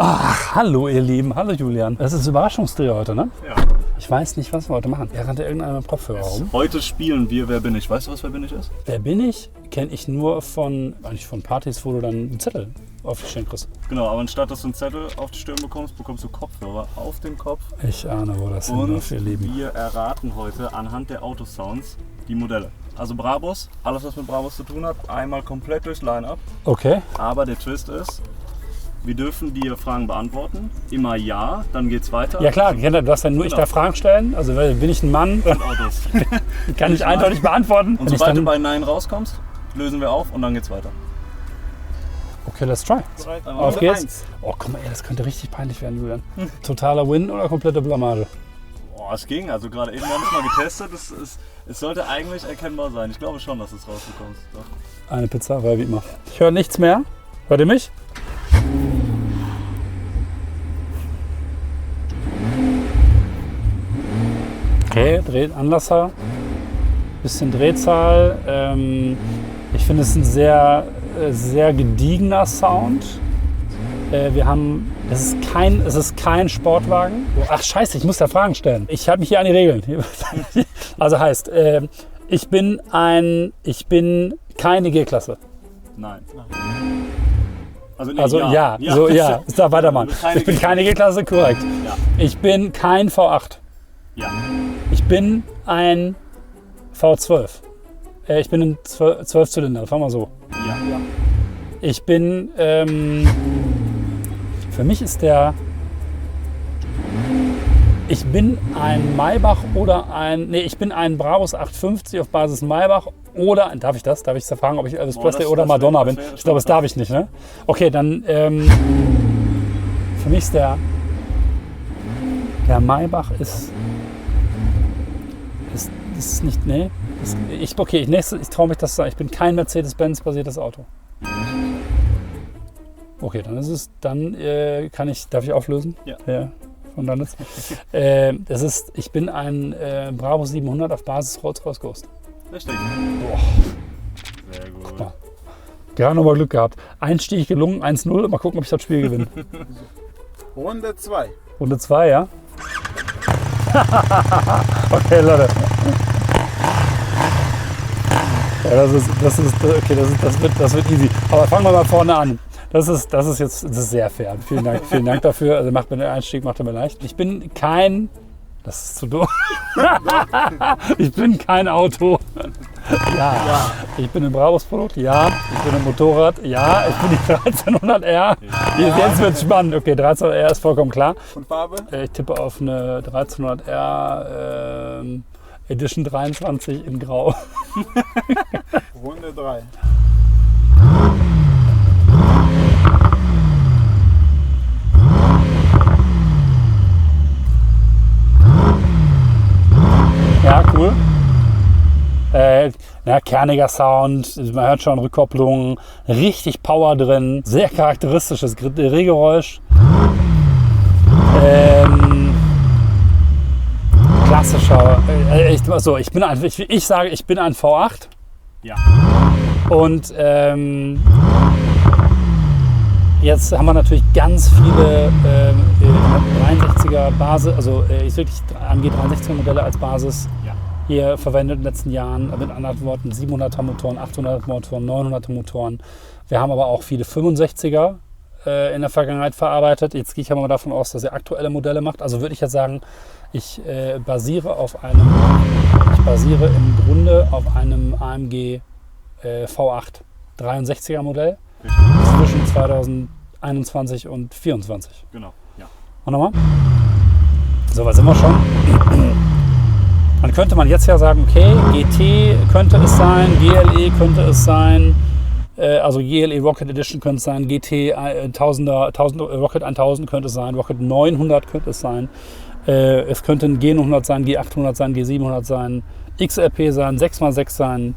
Ach, hallo ihr Lieben, hallo Julian. Das ist Überraschungsdreh heute, ne? Ja. Ich weiß nicht, was wir heute machen. Er rannte irgendeiner Kopfhörer rum. Heute spielen wir Wer bin ich? Weißt du, was Wer bin ich ist? Wer bin ich? Kenne ich nur von Partys, wo du dann einen Zettel auf die Stirn kriegst. Genau, aber anstatt dass du einen Zettel auf die Stirn bekommst, bekommst du Kopfhörer auf den Kopf. Ich ahne, wo das Und hinläuft, ihr Lieben. wir erraten heute anhand der Autosounds die Modelle. Also Brabus, alles was mit Brabus zu tun hat, einmal komplett durchs Line-Up. Okay. Aber der Twist ist, wir dürfen dir Fragen beantworten. Immer ja, dann geht's weiter. Ja klar, du darfst dann nur ich da Fragen stellen. Also bin ich ein Mann, Und Autos. kann ich eindeutig beantworten. Und sobald du bei Nein rauskommst, lösen wir auf und dann geht's weiter. Okay, let's try. Auf geht's. 1. Oh, guck mal, ey, das könnte richtig peinlich werden, Julian. Totaler Win oder komplette Blamage? Boah, es ging. Also gerade eben haben wir es mal getestet. Es sollte eigentlich erkennbar sein. Ich glaube schon, dass du es rausbekommst. Doch. Eine Pizza, weil wie immer. Ich höre nichts mehr. Hört ihr mich? Okay, Anlasser, bisschen Drehzahl. Ich finde es ein sehr, sehr gediegener Sound. Es ist kein Sportwagen. Ach scheiße, ich muss da Fragen stellen. Ich halte mich hier an die Regeln. Also heißt, ich bin keine G-Klasse. Nein. Also ja. Ist da weitermachen. Ich bin keine G-Klasse, korrekt. Ja. Ich bin kein V8. Ja. Ich bin ein V12. Ich bin ein 12-Zylinder, fangen wir so. Ja. Ich bin, für mich ist ich bin ein Maybach oder ich bin ein Brabus 850 auf Basis Maybach oder, darf ich das? Darf ich fragen, ob ich Elvis Presley oder Madonna bin? Ich glaube, das darf ich nicht, ne? Okay, dann, für mich ist der Maybach ist nicht, ne? Ich traue mich das zu sagen, ich bin kein Mercedes-Benz-basiertes Auto. Okay, dann ist es, darf ich auflösen? Ja. Von dann ist. Ich bin ein Bravo 700 auf Basis Rolls-Royce Ghost. Richtig. Boah. Sehr gut. Guck mal. Gerade nochmal Glück gehabt. Einstieg gelungen, 1-0. Mal gucken, ob ich das Spiel gewinne. Runde 2. Runde 2, ja? Okay, Leute. Ja, das wird easy. Aber fangen wir mal vorne an. Das ist sehr fair. Vielen Dank dafür. Also den Einstieg macht er mir leicht. Ich bin kein, das ist zu doof. Ich bin kein Auto. Ja. Ich bin ein Brabus-Produkt. Ja. Ich bin ein Motorrad. Ja. Ich bin die 1300R. Ja. Jetzt wird es spannend. Okay, 1300R ist vollkommen klar. Und Farbe? Ich tippe auf eine 1300R Edition 23 in Grau. Runde 3. Ja, cool. Kerniger Sound, man hört schon Rückkopplung, richtig Power drin, sehr charakteristisches Drehgeräusch. Klassischer. Ich sage, ich bin ein V8. Ja. Und jetzt haben wir natürlich ganz viele 63er Basis, also wirklich AMG 63er Modelle als Basis hier verwendet in den letzten Jahren. Mit anderen Worten 700er Motoren, 800er Motoren, 900er Motoren. Wir haben aber auch viele 65er in der Vergangenheit verarbeitet. Jetzt gehe ich aber mal davon aus, dass er aktuelle Modelle macht. Also würde ich jetzt sagen, ich basiere im Grunde auf einem AMG V8 63er Modell zwischen 2021 und 2024. Genau, ja. Und nochmal. So, was sind wir schon? Dann könnte man jetzt ja sagen, okay, GT könnte es sein, GLE könnte es sein, also GLE Rocket Edition könnte es sein, GT 1000er, Rocket 1000 könnte es sein, Rocket 900 könnte es sein, es könnte ein G900 sein, G800 sein, G700 sein, XRP sein, 6x6 sein.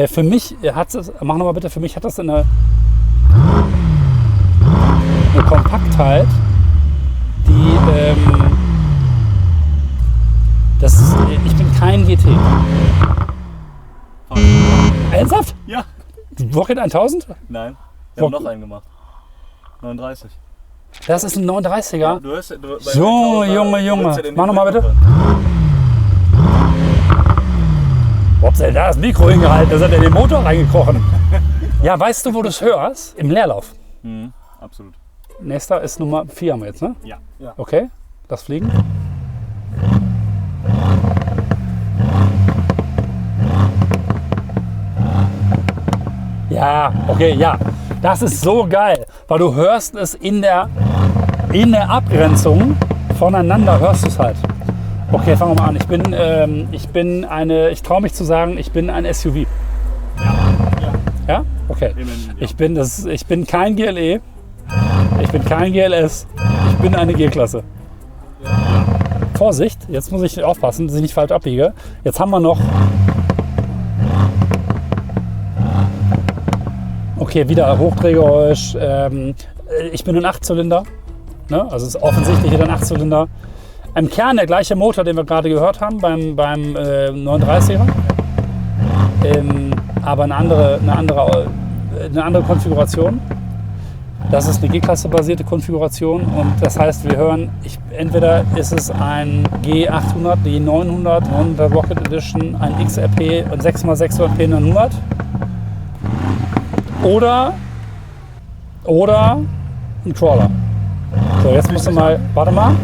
Für mich hat es, mach nochmal bitte, für mich hat das eine Kompaktheit, die ich bin kein GT. Ernsthaft? Ja. Rocket 1000? Nein, wir haben noch einen gemacht. 39. Das ist ein 39er. Ja, du hörst, bei So, 1000er Junge. willst du den Mach nicht noch mal bitte. mitmachen. Wo habt ihr da das Mikro hingehalten? Da ist er in den Motor reingekrochen. Ja, weißt du, wo du es hörst? Im Leerlauf. Mhm, absolut. Nächster ist Nummer 4 haben wir jetzt, ne? Ja. Okay, lass fliegen. Ja, okay, ja. Das ist so geil, weil du hörst es in der Abgrenzung voneinander, hörst du es halt. Okay, fangen wir mal an. Ich traue mich zu sagen, ich bin ein SUV. Ja? Okay. Ich bin kein GLE, ich bin kein GLS, ich bin eine G-Klasse. Vorsicht, jetzt muss ich aufpassen, dass ich nicht falsch abbiege. Jetzt haben wir noch... Okay, wieder Hochdrehgeräusch. Ich bin ein 8-Zylinder. Ne? Also es ist offensichtlich wieder ein 8-Zylinder. Im Kern der gleiche Motor, den wir gerade gehört haben beim 39er. Aber eine andere Konfiguration. Das ist eine G-Klasse basierte Konfiguration und das heißt, wir hören, entweder ist es ein G800, G900, 900 Rocket Edition, ein XRP und 6x600P 900 oder ein Crawler. So, jetzt musst du mal, warte mal.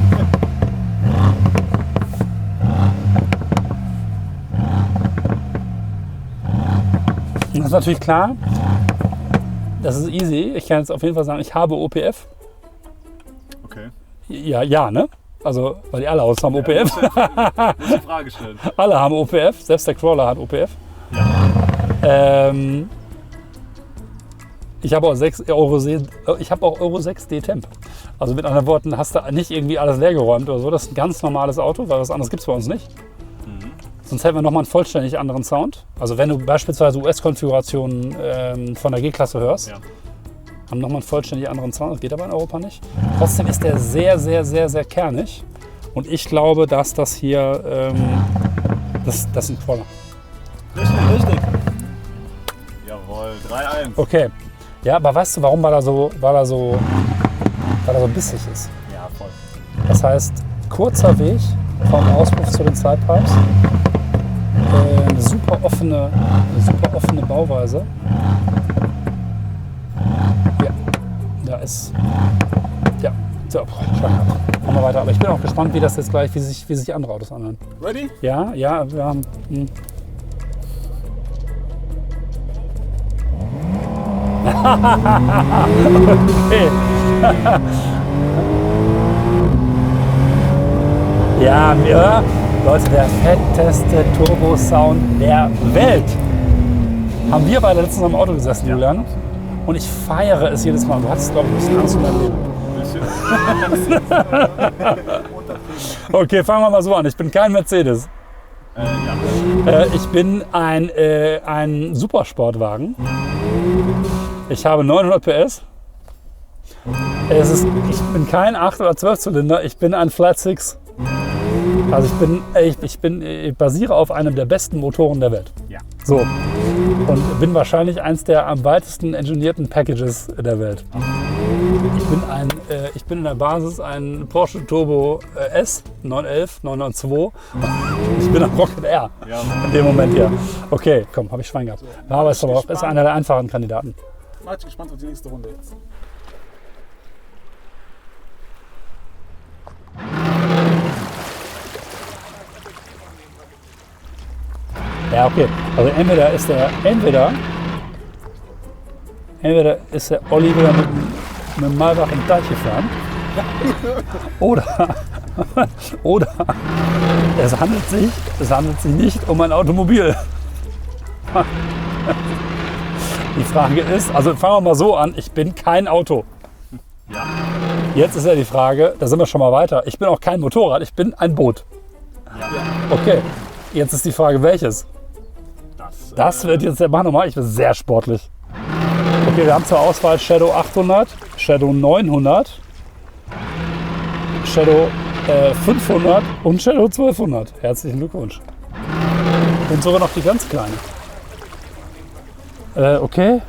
Das ist natürlich klar. Das ist easy. Ich kann jetzt auf jeden Fall sagen, ich habe OPF. Okay. Ja, ne? Also, weil die alle aus haben OPF. Muss die Frage stellen. Alle haben OPF. Selbst der Crawler hat OPF. Ja. Ich habe auch Euro 6 D-Temp. Also mit anderen Worten, hast du nicht irgendwie alles leergeräumt oder so. Das ist ein ganz normales Auto, weil was anderes gibt es bei uns nicht. Sonst hätten wir nochmal einen vollständig anderen Sound. Also wenn du beispielsweise US-Konfigurationen von der G-Klasse hörst, haben nochmal einen vollständig anderen Sound. Das geht aber in Europa nicht. Trotzdem ist der sehr, sehr, sehr, sehr kernig. Und ich glaube, dass das hier, das ist ein Crawler. Richtig. Jawohl, 3-1. Okay. Ja, aber weißt du, warum? Weil er so bissig ist. Ja, voll. Das heißt, kurzer Weg vom Auspuff zu den Sidepipes. Eine super offene Bauweise. Ja, da ist. Ja, so, machen wir weiter. Aber ich bin auch gespannt, wie das jetzt gleich, wie sich andere Autos anhören. Ready? Ja, wir haben. Okay. Ja, Leute, der fetteste Turbo-Sound der Welt. Haben wir beide letztens am Auto gesessen, Julian. Und ich feiere es jedes Mal. Du hattest, glaube ich, ein bisschen Angst um dein Leben. Okay, fangen wir mal so an. Ich bin kein Mercedes. Ich bin ein Supersportwagen. Ich habe 900 PS. Ich bin kein 8 oder 12 Zylinder. Ich bin ein Flat Six. Also ich basiere auf einem der besten Motoren der Welt. Ja. So. Und bin wahrscheinlich eins der am weitesten engineerten Packages der Welt. Ich bin in der Basis ein Porsche Turbo S 911, 992. Ich bin ein Rocket R in dem Moment hier. Okay, komm, habe ich Schwein gehabt. Ja, aber ist einer der einfachen Kandidaten. Mal gespannt auf die nächste Runde jetzt. Ja, okay. Also entweder ist der Olli wieder mit dem Maybach im Teich gefahren. Oder es handelt sich nicht um ein Automobil. Die Frage ist, also fangen wir mal so an, ich bin kein Auto. Ja. Jetzt ist ja die Frage, da sind wir schon mal weiter. Ich bin auch kein Motorrad, ich bin ein Boot. Ja. Okay, jetzt ist die Frage, welches? Das wird jetzt, mach nochmal, ich bin sehr sportlich. Okay, wir haben zur Auswahl Shadow 800, Shadow 900, Shadow 500 und Shadow 1200. Herzlichen Glückwunsch. Und sogar noch die ganz kleine. Okay.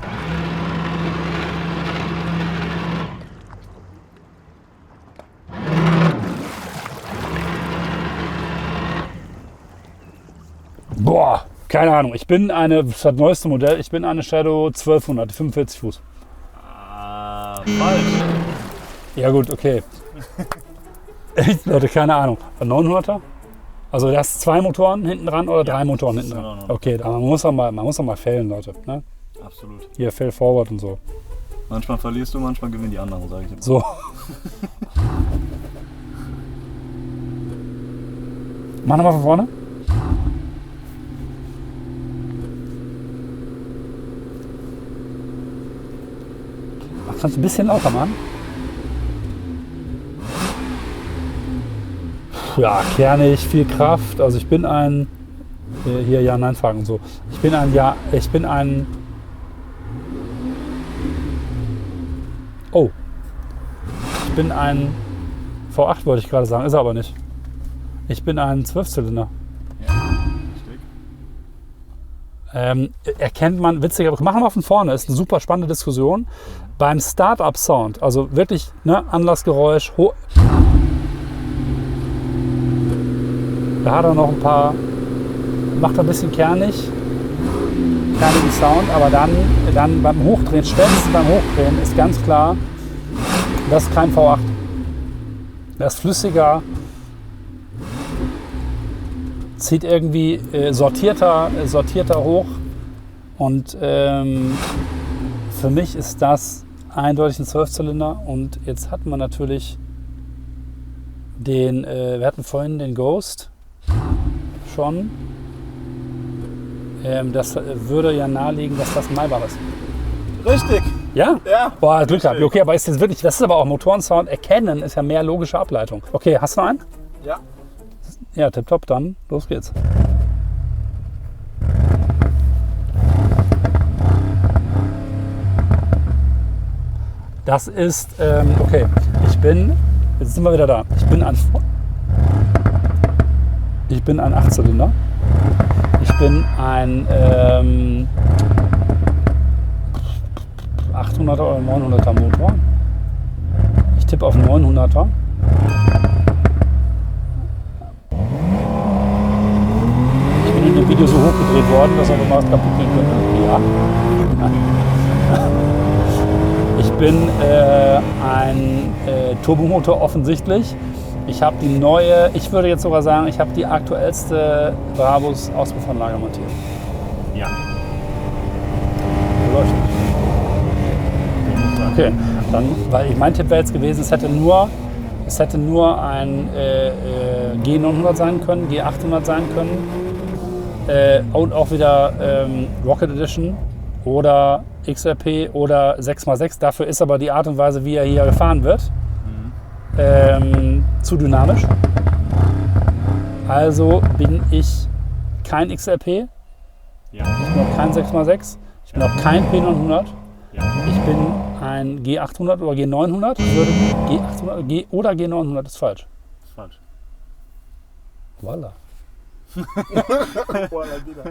Boah, keine Ahnung. Das neueste Modell, ich bin eine Shadow 1200, 45 Fuß. Falsch. Ja gut, okay. Echt, Leute, keine Ahnung. 900er? Also das ist 2 Motoren hinten dran oder 3 Motoren hinten dran? Okay, man muss auch mal fällen, Leute. Ne? Absolut. Hier, Fail Forward und so. Manchmal verlierst du, manchmal gewinnen die anderen, sage ich immer. So. Mach nochmal von vorne. Kannst du ein bisschen lauter machen? Ja, kernig, viel Kraft. Also ich bin ein... Hier Ja-Nein-Fragen und so. Ich bin ein... Oh. Ich bin ein... V8 wollte ich gerade sagen, ist er aber nicht. Ich bin ein 12-Zylinder. Erkennt man, witzig, aber machen wir von vorne, ist eine super spannende Diskussion. Beim Start-up-Sound, also wirklich Anlassgeräusch, da hat er noch ein paar, macht er ein bisschen kernigen Sound, aber dann beim Hochdrehen, spätestens beim Hochdrehen ist ganz klar, das ist kein V8. Das ist flüssiger, zieht irgendwie sortierter hoch und für mich ist das eindeutig ein 12-Zylinder und jetzt hatten wir natürlich wir hatten vorhin den Ghost schon. Das würde ja naheliegen, dass das ein Maybach ist. Richtig. Ja? Ja. Boah, Glück gehabt. Okay, aber ist das wirklich, das ist aber auch Motorensound erkennen, ist ja mehr logische Ableitung. Okay, hast du noch einen? Ja. Ja, tipptopp, dann los geht's. Das ist, okay, jetzt sind wir wieder da. Ich bin ein 8-Zylinder. Ich bin ein 800er oder 900er Motor. Ich tippe auf 900er. Ich bin in dem Video so hochgedreht worden, dass er mal was kaputt gehen könnte. Ja. Ich bin ein Turbomotor offensichtlich. Ich habe die neue, ich würde jetzt sogar sagen, ich habe die aktuellste Brabus Auspuffanlage montiert. Ja. Läuft. Okay, dann, weil mein Tipp wäre jetzt gewesen, es hätte nur ein G900 sein können, G800 sein können und auch wieder Rocket Edition oder XRP oder 6x6. Dafür ist aber die Art und Weise, wie er hier gefahren wird, zu dynamisch. Also bin ich kein XRP, Ja. ich bin auch kein 6x6, ich bin auch kein P900. Ja. Ich bin ein G800 oder G900. G800 oder G900 ist falsch. Das ist falsch. Voilà. Boah, wieder.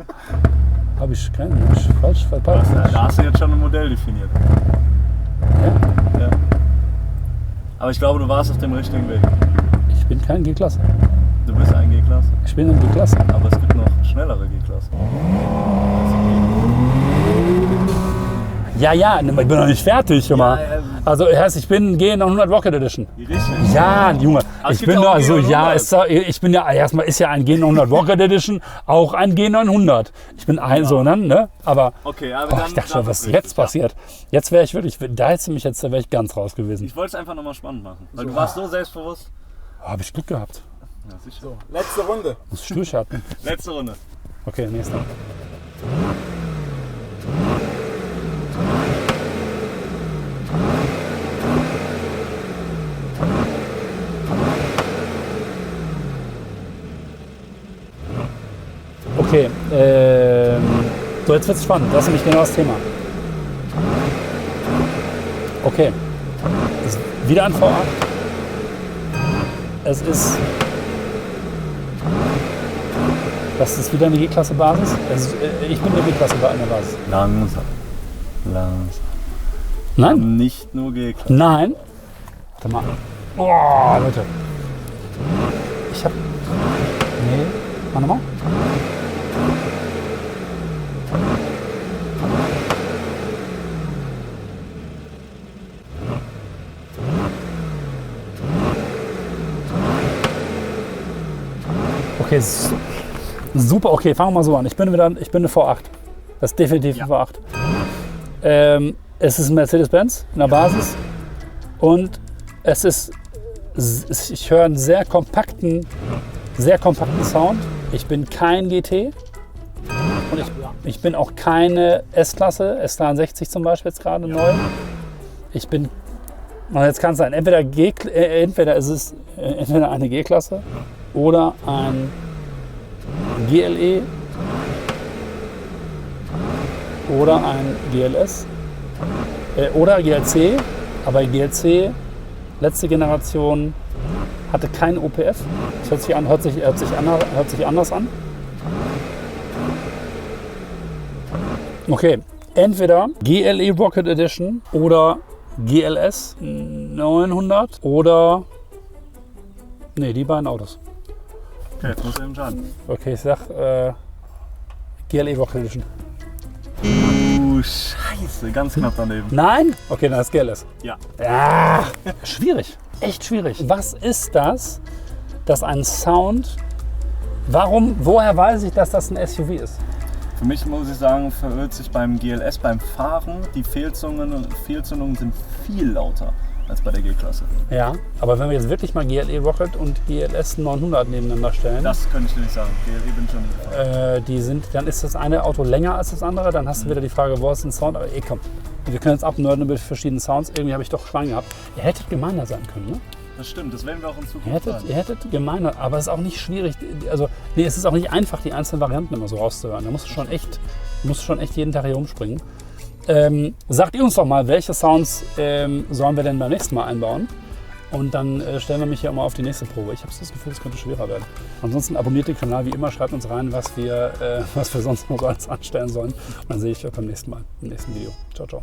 Habe ich keinen falsch verpasst. Da hast du jetzt schon ein Modell definiert. Ja? Ja. Aber ich glaube, du warst auf dem richtigen Weg. Ich bin kein G-Klasse. Du bist ein G-Klasse. Ich bin ein G-Klasse. Aber es gibt noch schnellere G-Klassen. Ja, ich bin noch nicht fertig, Junge. Ja, Also heißt, ich bin G900 Rocket Edition. Richtig. Ja, Junge. Aber es Ich gibt bin auch doch so, G900. ja, ich bin ja erstmal ist ja ein G900 Rocket Edition auch ein G900. Ich bin so, ne? Aber Okay, aber boah, dann, ich dachte dann schon, was ist jetzt richtig, passiert. Jetzt wäre ich wirklich, da hättest du mich jetzt, da wäre ich ganz raus gewesen. Ja. Ich wollte es einfach nochmal spannend machen. Weil du warst so selbstbewusst. Habe ich Glück gehabt. Ja, sicher. So, letzte Runde. Muss ich durchhalten. Letzte Runde. Okay, nächster. Okay, so jetzt wird es spannend. Das ist nämlich genau das Thema. Okay, es ist wieder ein V8. Es ist... Das ist wieder eine G-Klasse-Basis. Ich bin eine G-Klasse in der Basis. Langsam. Nein? Nicht nur G-Klasse. Nein. Warte mal. Oh, Leute. Ich hab... Nee. Warte mal. Okay, super. Okay, fangen wir mal so an. Ich bin eine V8. Das ist definitiv eine V8. Es ist ein Mercedes-Benz in der Basis und ich höre einen sehr kompakten Sound. Ich bin kein GT und ich bin auch keine S-Klasse, S63 zum Beispiel jetzt gerade neu. Ich bin, und jetzt kann es sein, entweder ist es eine G-Klasse oder ein GLE oder ein GLS oder GLC, aber GLC letzte Generation hatte kein OPF. Das hört sich anders an. Okay, entweder GLE Rocket Edition oder GLS 900 oder die beiden Autos. Okay, jetzt muss ich entscheiden. Okay, ich sag GLE Rocket Edition. Scheiße, ganz knapp daneben. Nein? Okay, dann ist GLS. Ja. Ja, schwierig. Echt schwierig. Was ist das, dass ein Sound... Woher weiß ich, dass das ein SUV ist? Für mich muss ich sagen, verhört sich beim GLS beim Fahren, die Fehlzündungen sind viel lauter als bei der G-Klasse. Ja, aber wenn wir jetzt wirklich mal GLE Rocket und GLS 900 nebeneinander stellen... Das könnte ich dir nicht sagen. GLE bin schon nie gefahren. Dann ist das eine Auto länger als das andere, dann hast du wieder die Frage, wo ist ein Sound? Aber komm, wir können jetzt abnörden über verschiedene Sounds. Irgendwie habe ich doch Schwein gehabt. Ihr hättet gemeiner sein können, ne? Das stimmt, das werden wir auch in Zukunft sein. Ihr hättet gemeiner, aber es ist auch nicht schwierig. Also, es ist auch nicht einfach, die einzelnen Varianten immer so rauszuhören. Da musst du schon echt jeden Tag hier rumspringen. Sagt ihr uns doch mal, welche Sounds sollen wir denn beim nächsten Mal einbauen? Und dann stellen wir mich hier mal auf die nächste Probe. Ich habe das Gefühl, es könnte schwerer werden. Ansonsten abonniert den Kanal wie immer, schreibt uns rein, was wir sonst noch so alles anstellen sollen. Und dann sehe ich euch beim nächsten Mal, im nächsten Video. Ciao, ciao.